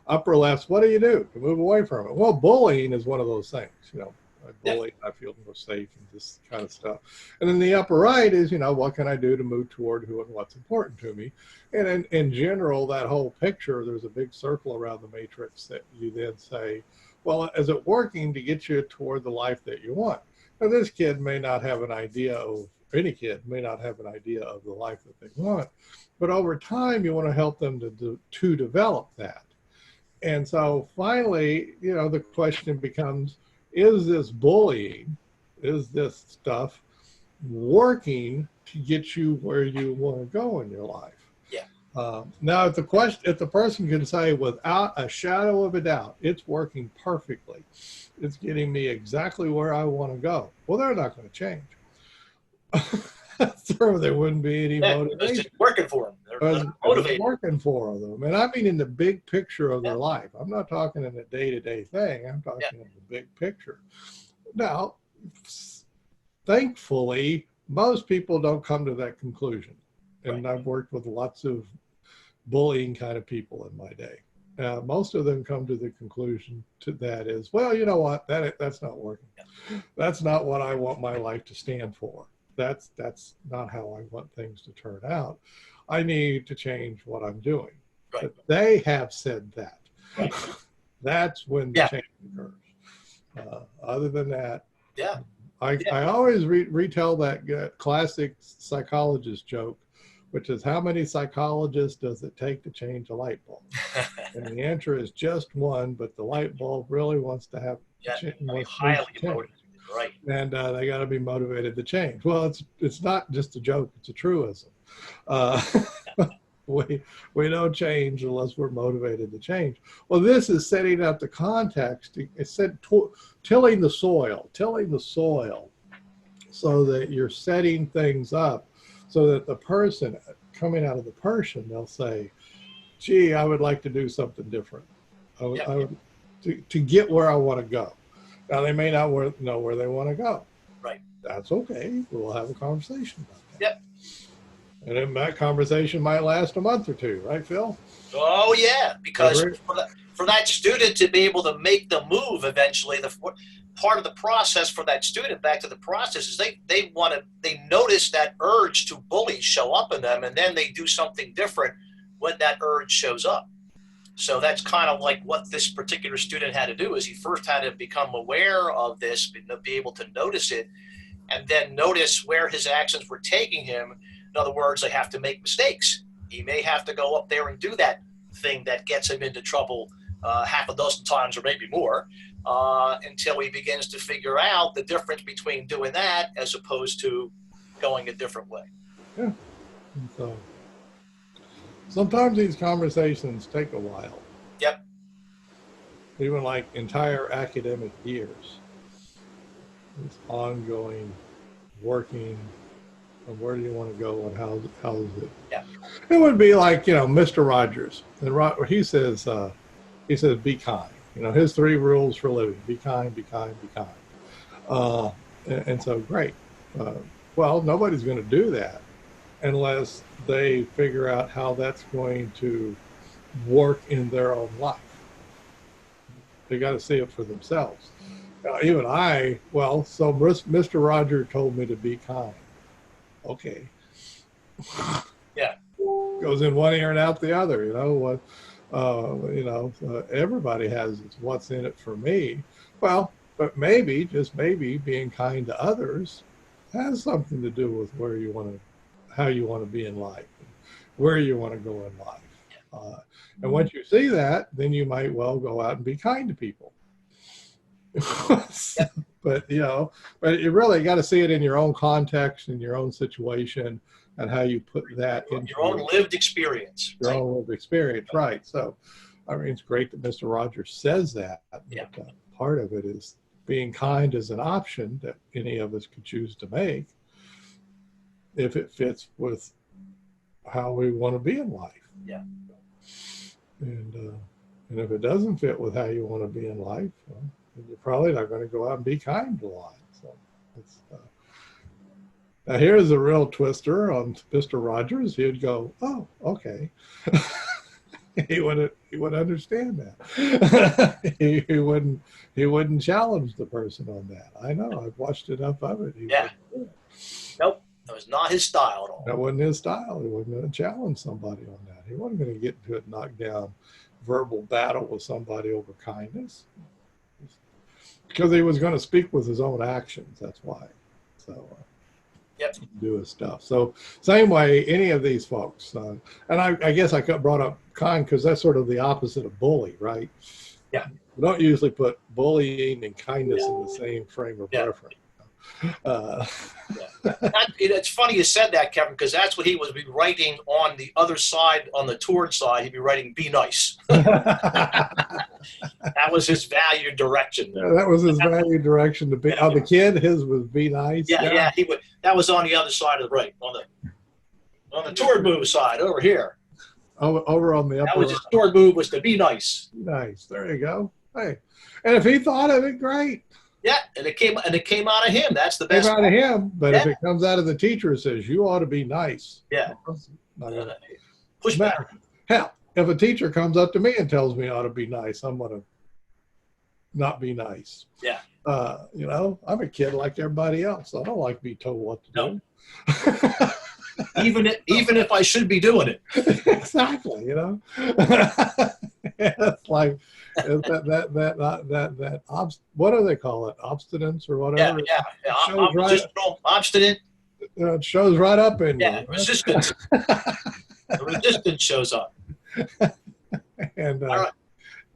upper left, what do you do to move away from it? Well, bullying is one of those things, you know. I bully, I feel more safe and this kind of stuff. And then the upper right is, you know, what can I do to move toward who and what's important to me? And in general, that whole picture, there's a big circle around the matrix that you then say, well, is it working to get you toward the life that you want? Now, this kid may not have an idea of, any kid may not have an idea of the life that they want, but over time, you want to help them to develop that. And so finally, you know, the question becomes, is this bullying, is this stuff working to get you where you want to go in your life? Yeah. Now, if the person can say without a shadow of a doubt, it's working perfectly, it's getting me exactly where I want to go, well, they're not going to change. So there wouldn't be any motivation. It's working for them. They're motivated. It's working for them. And I mean in the big picture of their life. I'm not talking in a day-to-day thing. I'm talking in the big picture. Now, thankfully, most people don't come to that conclusion. And I've worked with lots of bullying kind of people in my day. Most of them come to the conclusion to that is, well, you know what, that's not working. That's not what I want my life to stand for. That's not how I want things to turn out. I need to change what I'm doing. Right. But they have said that. Right. That's when the change occurs. Other than that, I always retell that classic psychologist joke, which is, how many psychologists does it take to change a light bulb? And the answer is just one, but the light bulb really wants to have highly motivated. Right. And they got to be motivated to change. Well, it's not just a joke, it's a truism. We don't change unless we're motivated to change. Well, this is setting up the context. It said tilling the soil so that you're setting things up so that the person coming out of the person, they'll say, gee, I would like to do something different. I would to get where I want to go. Now, they may not know where they want to go. Right. That's okay. We'll have a conversation about that. Yep. And then that conversation might last a month or two, right, Phil? Oh, yeah, because for that student to be able to make the move eventually, part of the process for that student, back to the process, is they notice that urge to bully show up in them, and then they do something different when that urge shows up. So that's kind of like what this particular student had to do, is he first had to become aware of this, be able to notice it, and then notice where his actions were taking him. In other words, they have to make mistakes. He may have to go up there and do that thing that gets him into trouble half a dozen times or maybe more until he begins to figure out the difference between doing that as opposed to going a different way. Yeah. And so sometimes these conversations take a while. Yep. Even like entire academic years. It's ongoing working. And where do you want to go, and how is it It would be like, Mr. Rogers. And he says, be kind. His 3 rules for living: be kind, be kind, be kind. And so, great. Well, nobody's going to do that unless they figure out how that's going to work in their own life. They got to see it for themselves. So Mr. Roger told me to be kind. Okay. Yeah. Goes in one ear and out the other. Everybody has what's in it for me. Well, but maybe, just maybe, being kind to others has something to do with how you want to be in life, where you want to go in life. And once you see that, then you might well go out and be kind to people. But you really got to see it in your own context, in your own situation, and how you put that into your own lived experience. Your own lived experience, right? So, I mean, it's great that Mr. Rogers says that. Yeah. But, part of it is being kind is an option that any of us could choose to make if it fits with how we want to be in life. Yeah. And if it doesn't fit with how you want to be in life, well, then you're probably not going to go out and be kind a lot. So now here's a real twister on Mr. Rogers. He'd go, "Oh, okay." He would understand that. he wouldn't challenge the person on that. I know. I've watched enough of it. Nope. That was not his style at all. That wasn't his style. He wasn't going to challenge somebody on that. He wasn't going to get into a knockdown verbal battle with somebody over kindness. Because he was going to speak with his own actions. That's why. So do his stuff. So same way, any of these folks. And I guess I brought up kind because that's sort of the opposite of bully, right? Yeah. We don't usually put bullying and kindness in the same frame of reference. It's funny you said that, Kevin, because that's what he was writing on the other side, on the toward side. He'd be writing, "Be nice." That was his value direction. Yeah, that was his value direction to be. Oh, the kid, his was be nice. Yeah, he would. That was on the other side of the right, on the toward move side over here. Over on the upper. That was his toward move, was to be nice. Nice. There you go. Hey, and if he thought of it, great. Yeah, and it came out of him. That's the best. Came out of him, but if it comes out of the teacher, it says you ought to be nice. Yeah. Push back. Hell, if a teacher comes up to me and tells me I ought to be nice, I'm gonna not be nice. Yeah. I'm a kid like everybody else. I don't like to be told what to do. Even if I should be doing it. Exactly. It's like that what do they call it? Obstinance or whatever? Yeah. Obstinate. It shows right up in you. Resistance. The resistance shows up. And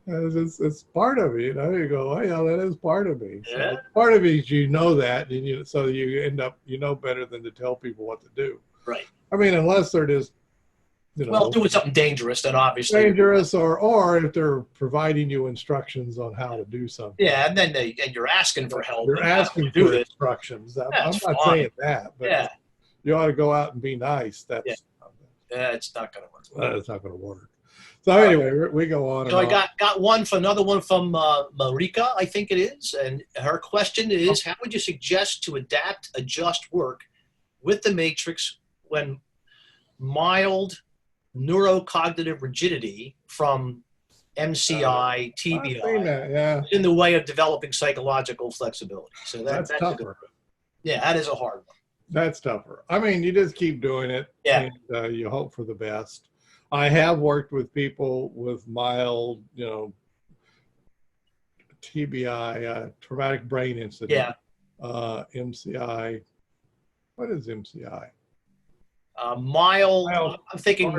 it's part of me, you go, oh yeah, that is part of me. Yeah. So part of me is that, and so you end up better than to tell people what to do. Right. I mean, unless they're just doing something dangerous, then obviously dangerous, or if they're providing you instructions on how to do something. Yeah, and then you're asking for help. You're asking for instructions. I'm not saying that, but you ought to go out and be nice. That's it's not going to work. It's not going to work. So anyway, we go on. So I got another one from Marika, I think it is, and her question is: how would you suggest to adjust work with the matrix when mild neurocognitive rigidity from MCI, TBI in the way of developing psychological flexibility? So that's tougher. That is a hard one. That's tougher. I mean, you just keep doing it, and you hope for the best. I have worked with people with mild, TBI, traumatic brain incident, MCI. What is MCI? Mild. I'm thinking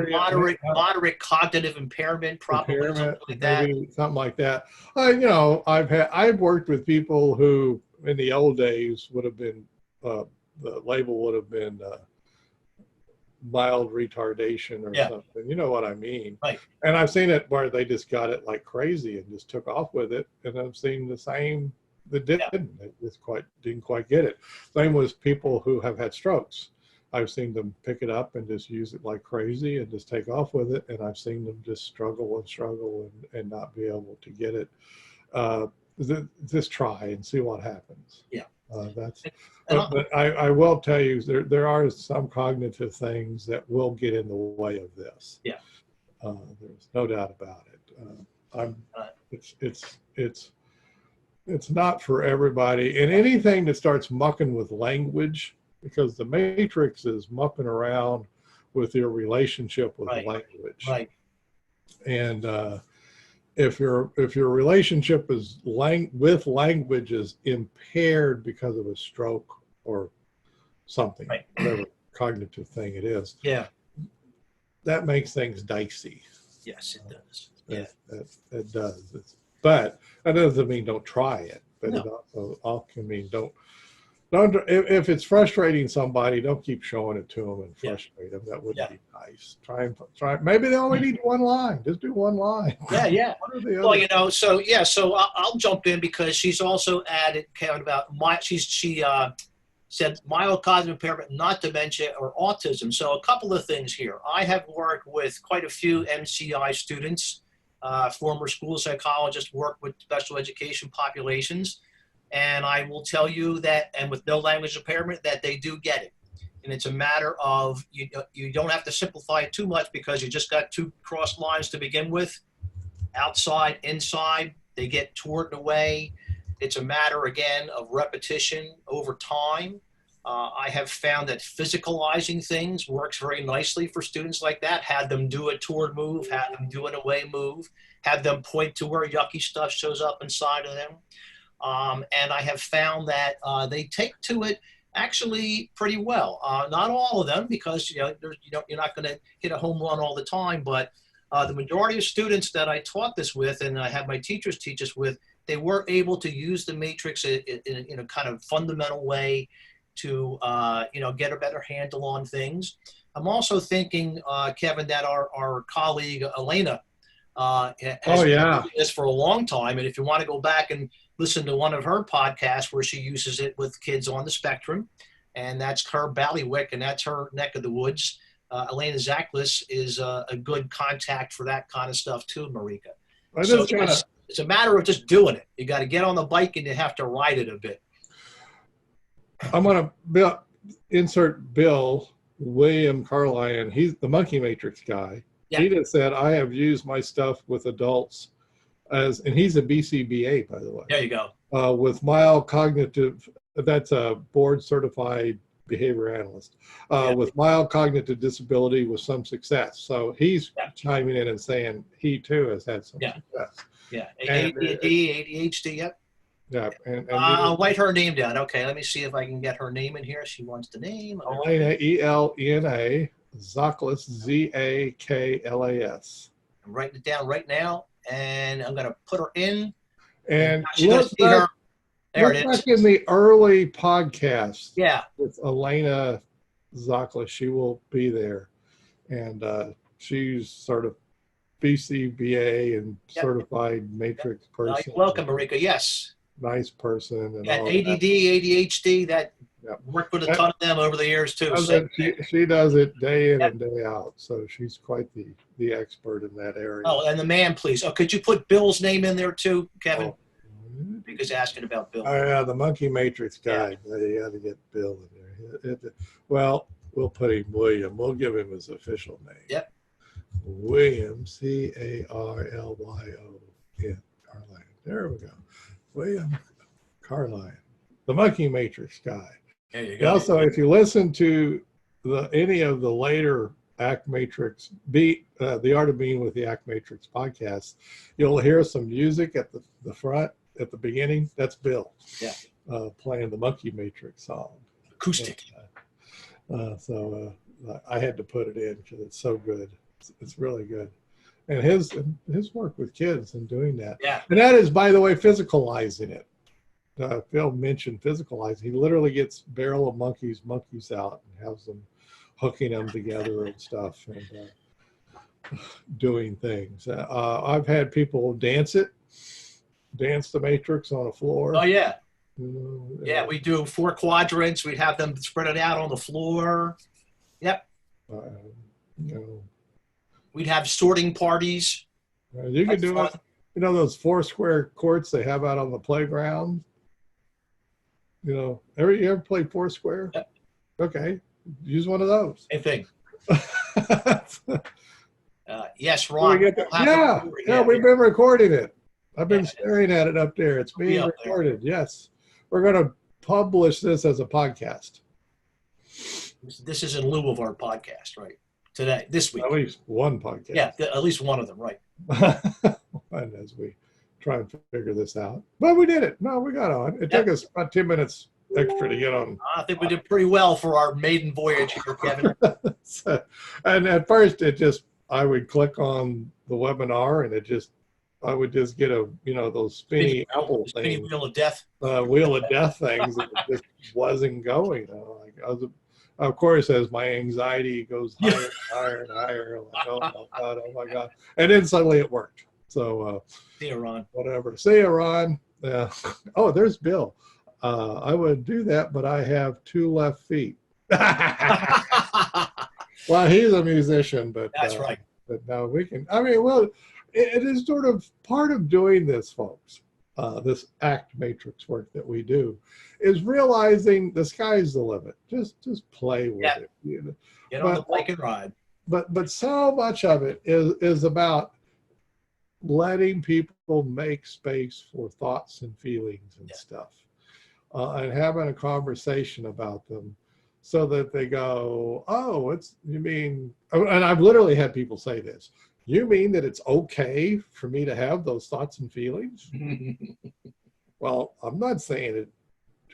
moderate cognitive impairment, probably something like that. Maybe something like that. I've worked with people who, in the old days, would have been the label would have been mild retardation or something. You know what I mean? Right. And I've seen it where they just got it like crazy and just took off with it. And I've seen the same that didn't. It just didn't quite get it. Same with people who have had strokes. I've seen them pick it up and just use it like crazy and just take off with it. And I've seen them just struggle and not be able to get it. Just try and see what happens. Yeah. But I will tell you, there are some cognitive things that will get in the way of this. Yeah. There's no doubt about it. It's not for everybody, and anything that starts mucking with language, because the matrix is mucking around with your relationship with language. Right. And if your relationship is with language is impaired because of a stroke or something, whatever cognitive thing it is, that makes things dicey. Yes, it does. Yeah, it does. But that doesn't mean don't try it. But No. it also can mean don't. If it's frustrating somebody, don't keep showing it to them and frustrate them. That wouldn't be nice. Try. Maybe they only need one line. Just do one line. Yeah. What are the Well, other? so I'll jump in because she's also added, Kevin, about she said mild cognitive impairment, not dementia or autism. So a couple of things here. I have worked with quite a few MCI students, former school psychologists, work with special education populations. And I will tell you that, and with no language impairment, that they do get it. And it's a matter of, you don't have to simplify it too much because you just got two crossed lines to begin with. Outside, inside, they get toward and away. It's a matter, again, of repetition over time. I have found that physicalizing things works very nicely for students like that. Had them do a toward move, had them do an away move, had them point to where yucky stuff shows up inside of them. And I have found that they take to it actually pretty well. Not all of them, because you're not going to hit a home run all the time, but the majority of students that I taught this with, and I had my teachers teach us with, they were able to use the matrix in a kind of fundamental way to get a better handle on things. I'm also thinking, Kevin, that our colleague Elena has been doing this for a long time, and if you want to go back and listen to one of her podcasts where she uses it with kids on the spectrum, and that's her Ballywick, and that's her neck of the woods. Elena Zaklis is a good contact for that kind of stuff too, Marika. So it's a matter of just doing it. You got to get on the bike and you have to ride it a bit. I'm going to insert Bill William Carline. He's the Monkey Matrix guy. Yeah. He just said, I have used my stuff with adults and he's a BCBA, by the way. There you go. With mild cognitive, that's a board certified behavior analyst, with mild cognitive disability with some success. So he's chiming in and saying he too has had some success. Yeah, ADHD, yep. Yeah, and I'll write her name down. Okay, let me see if I can get her name in here. She wants the name. Elena, Elena, Zaklis, Zaklas. I'm writing it down right now, and I'm going to put her in. And look back in the early podcast. Yeah. With Elena Zaklis, she will be there, and she's sort of BCBA and certified matrix person. Welcome, Marika. Yes. Nice person. And all ADD, ADHD, that worked with a ton of them over the years too. She does it day in and day out. So she's quite the expert in that area. Oh, and the man, please. Oh, could you put Bill's name in there too, Kevin? Because asking about Bill. Oh, yeah, the Monkey Matrix guy. Yeah. You got to get Bill in there. Well, we'll put him William. We'll give him his official name. Yep. William, Carlyo. Yeah, Carline. There we go. William Carline, the Monkey Matrix guy. There you go. Also, if you listen to any of the later Act Matrix, the Art of Being with the Act Matrix podcast, you'll hear some music at the front, at the beginning. That's Bill. Yeah. Playing the Monkey Matrix song. Acoustic. So I had to put it in because it's so good. It's really good. And his work with kids and doing that. Yeah. And that is, by the way, physicalizing it. Phil mentioned physicalizing. He literally gets barrel of monkeys out and has them hooking them together and stuff and doing things. I've had people dance the matrix on a floor. Oh, yeah. Yeah, we do 4 quadrants. We'd have them spread it out on the floor. Yep. Uh, you know, We'd have sorting parties. you can That's do fun. it. You know those 4 square courts they have out on the playground. You know, you ever play 4 square? Yep. Okay, use one of those. Same thing. Yes, We Ron. get we'll the- have yeah, the- yeah, we've been recording it. I've been Yeah. staring at it up there. It's It'll be being up there. recorded. Yes, we're going to publish this as a podcast. This is in lieu of our podcast, right? Today, this week. At least one podcast. Yeah, at least one of them, right? And as we try and figure this out, but we did it. No, we got on. It took us about 10 minutes extra to get on. I think we did pretty well for our maiden voyage here, Kevin. So, and at first, I would click on the webinar, and I would just get those spinny Apple Spinning things, wheel of death. wheel of death things, and it just wasn't going. Of course, as my anxiety goes higher and higher and higher, I'm like, oh my God. And then suddenly it worked. So See you, Ron. whatever. See you, Ron. Oh, there's Bill. I would do that, but I have 2 left feet. Well, he's a musician, but That's right. But now we can. I mean, well, it is sort of part of doing this, folks. This ACT matrix work that we do is realizing the sky's the limit. Just play with it. You know? Get on the bike and ride. But so much of it is about letting people make space for thoughts and feelings and stuff, and having a conversation about them, so that they go, oh, you mean, and I've literally had people say this, you mean that it's okay for me to have those thoughts and feelings? Well, I'm not saying it,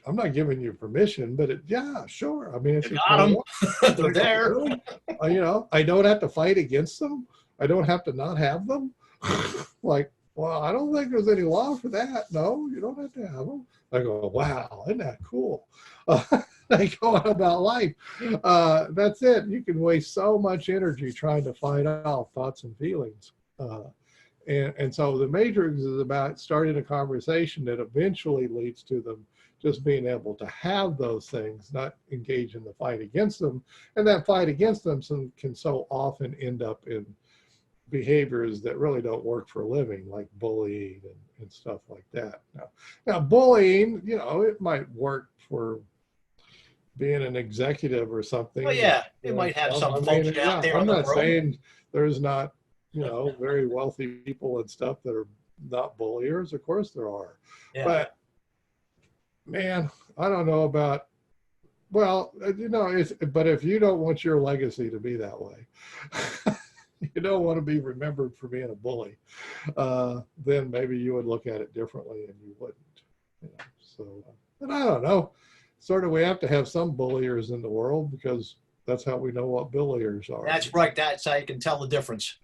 I'm not giving you permission, but yeah, sure. I mean, if You got 'em. They're there. Really? I don't have to fight against them. I don't have to not have them. Like, well, I don't think there's any law for that. No, you don't have to have them. I go, wow, isn't that cool? They go on about life. That's it. You can waste so much energy trying to fight off thoughts and feelings. And so the matrix is about starting a conversation that eventually leads to them just being able to have those things, not engage in the fight against them. And that fight against them can so often end up in behaviors that really don't work for a living, like bullying and stuff like that. Now bullying, it might work for being an executive or something. Well, yeah, it might have some folks out there I'm on the not road. saying there's not, very wealthy people and stuff that are not bulliers. Of course there are. Yeah. But man, I don't know about, well, but if you don't want your legacy to be that way, you don't want to be remembered for being a bully, then maybe you would look at it differently and you wouldn't. So, and I don't know, sort of we have to have some bulliers in the world because that's how we know what bulliers are. That's right. That's how you can tell the difference.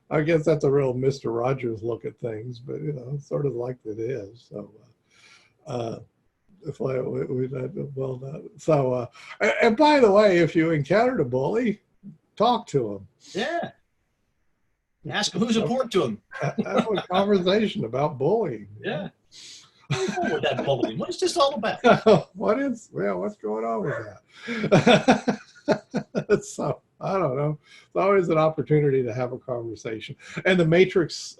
I guess that's a real Mr. Rogers look at things, but sort of like it is. So, and by the way, if you encountered a bully, talk to him. Yeah. Ask him who's important to him. Have a conversation about bullying. Yeah. What's going on with that bullying? What's this all about? What's going on with that? So I don't know. It's always an opportunity to have a conversation, and the matrix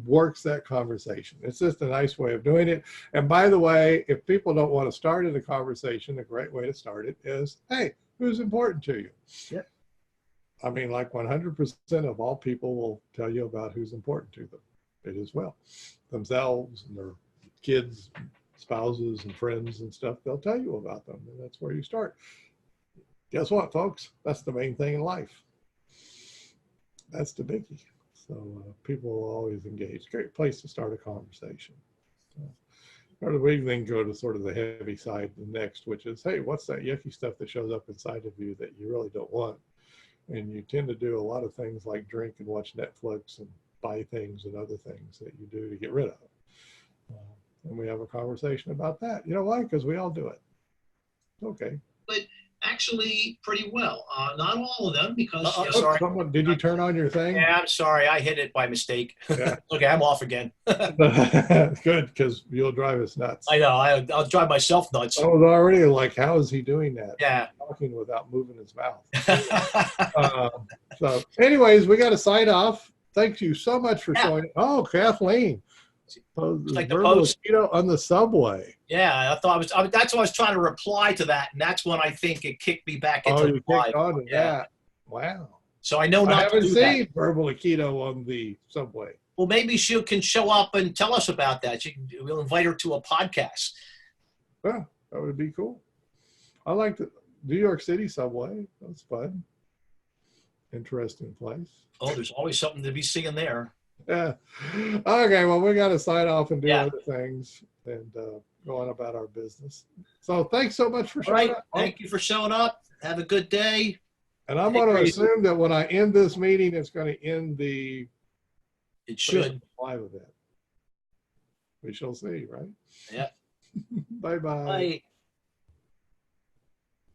works that conversation. It's just a nice way of doing it. And by the way, if people don't want to start in a conversation, a great way to start it is, hey, who's important to you? Yep. I mean, like 100% of all people will tell you about who's important to them. It as well. Themselves and their kids, spouses and friends and stuff, they'll tell you about them. And that's where you start. Guess what, folks? That's the main thing in life. That's the biggie. So people will always engage. Great place to start a conversation. Or we then go to sort of the heavy side next, which is, hey, what's that yucky stuff that shows up inside of you that you really don't want? And you tend to do a lot of things like drink and watch Netflix and buy things and other things that you do to get rid of. And we have a conversation about that. You know why? Because we all do it. Okay. Actually, pretty well. Not all of them because yeah, sorry. Someone, did you turn on your thing? Yeah, I'm sorry. I hit it by mistake. Yeah. Okay, I'm off again. Good, because you'll drive us nuts. I know. I'll drive myself nuts. I was already like, how is he doing that? Yeah. Talking without moving his mouth. So anyways, we got to sign off. Thank you so much for showing. Oh, Kathleen. Like the verbal post. Aikido on the subway. Yeah, that's what I was trying to reply to that, and that's when I think it kicked me back into You live. kicked on to that. Wow. So I know I not to haven't do seen that. verbal Aikido on the subway. Well, maybe she can show up and tell us about that. We'll invite her to a podcast. Yeah, that would be cool. I like the New York City subway. That's fun. Interesting place. Oh, there's always something to be seen there. Yeah. Okay, well, we got to sign off and do Yeah. other things and go on about our business. So thanks so much for All showing right. up. Thank you for showing up. Have a good day. And I'm going to assume that when I end this meeting, it's going to end the It should. live event. We shall see, right? Yeah. Bye-bye. Bye.